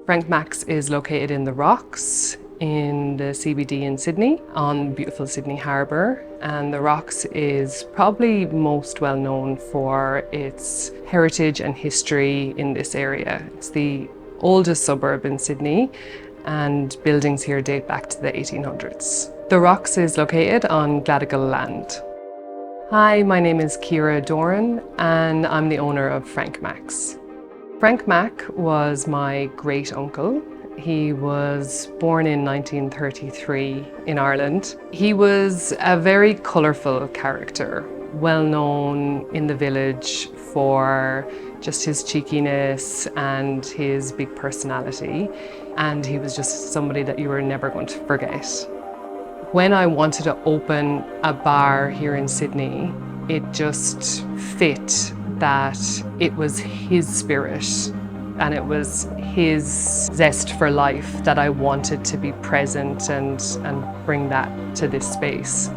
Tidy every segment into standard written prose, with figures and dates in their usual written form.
Frank Max is located in the Rocks in the CBD in Sydney on beautiful Sydney Harbour, and the Rocks is probably most well known for its heritage and history in this area. It's the oldest suburb in Sydney and buildings here date back to the 1800s. The Rocks is located on Gadigal land. Hi, my name is Ciara Doran and I'm the owner of Frank Max. Frank Mac was my great uncle. He was born in 1933 in Ireland. He was a very colourful character, well known in the village for just his cheekiness and his big personality. And he was just somebody that you were never going to forget. When I wanted to open a bar here in Sydney, it just fit that it was his spirit and it was his zest for life that I wanted to be present and bring that to this space.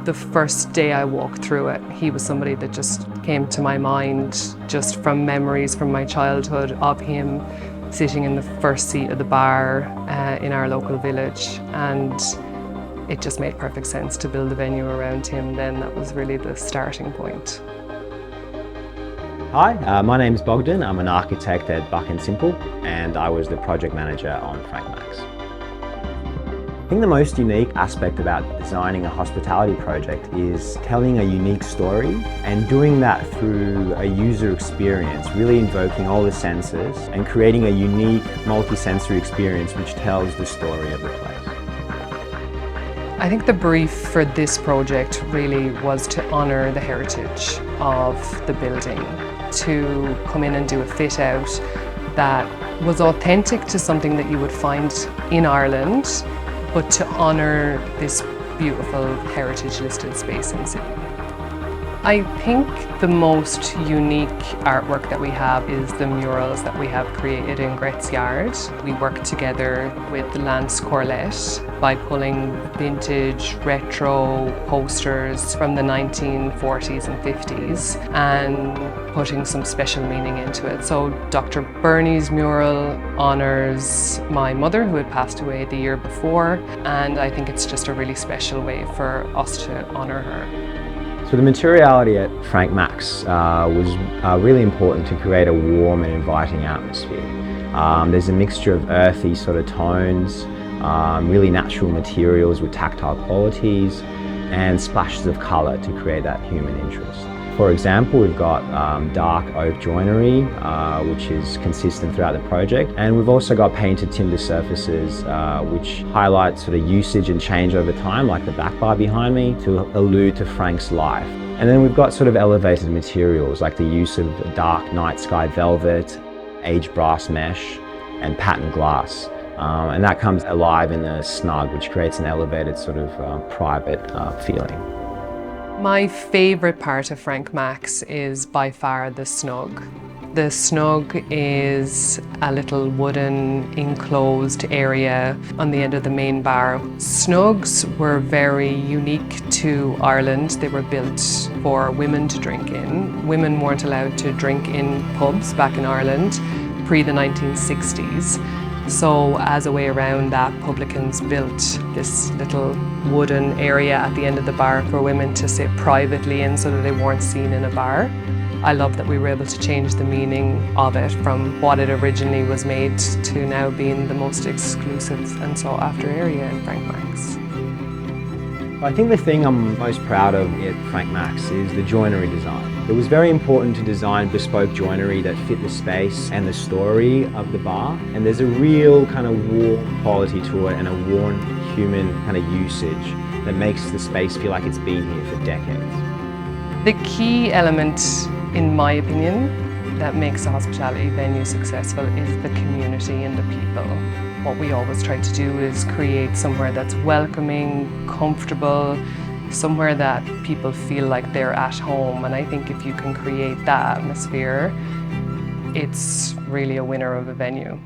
The first day I walked through it, he was somebody that just came to my mind just from memories from my childhood of him sitting in the first seat of the bar in our local village, and it just made perfect sense to build a venue around him then. That was really the starting point. Hi, my name is Bogdan. I'm an architect at Buck&Simple and I was the project manager on Frank Max. I think the most unique aspect about designing a hospitality project is telling a unique story and doing that through a user experience, really invoking all the senses and creating a unique multisensory experience which tells the story of the place. I think the brief for this project really was to honour the heritage of the building, to come in and do a fit out that was authentic to something that you would find in Ireland, but to honour this beautiful heritage listed space in Sydney. I think the most unique artwork that we have is the murals that we have created in Gret's Yard. We work together with Lance Corlett by pulling vintage, retro posters from the 1940s and 50s and putting some special meaning into it. So Dr. Bernie's mural honours my mother who had passed away the year before, and I think it's just a really special way for us to honour her. So the materiality at Frank Max was really important to create a warm and inviting atmosphere. There's a mixture of earthy sort of tones, really natural materials with tactile qualities, and splashes of colour to create that human interest. For example, we've got dark oak joinery, which is consistent throughout the project. And we've also got painted timber surfaces, which highlight sort of usage and change over time, like the back bar behind me, to allude to Frank's life. And then we've got sort of elevated materials, like the use of dark night sky velvet, aged brass mesh, and patterned glass. And that comes alive in the Snug, which creates an elevated sort of private feeling. My favourite part of Frank Max is by far the Snug. The Snug is a little wooden enclosed area on the end of the main bar. Snugs were very unique to Ireland. They were built for women to drink in. Women weren't allowed to drink in pubs back in Ireland pre the 1960s. So as a way around that, publicans built this little wooden area at the end of the bar for women to sit privately in so that they weren't seen in a bar. I love that we were able to change the meaning of it from what it originally was made to now being the most exclusive and sought after area in Frank Max. I think the thing I'm most proud of at Frank Max is the joinery design. It was very important to design bespoke joinery that fit the space and the story of the bar, and there's a real kind of warm quality to it and a warm human kind of usage that makes the space feel like it's been here for decades. The key element, in my opinion, that makes a hospitality venue successful is the community and the people. What we always try to do is create somewhere that's welcoming, comfortable, somewhere that people feel like they're at home. And I think if you can create that atmosphere, it's really a winner of a venue.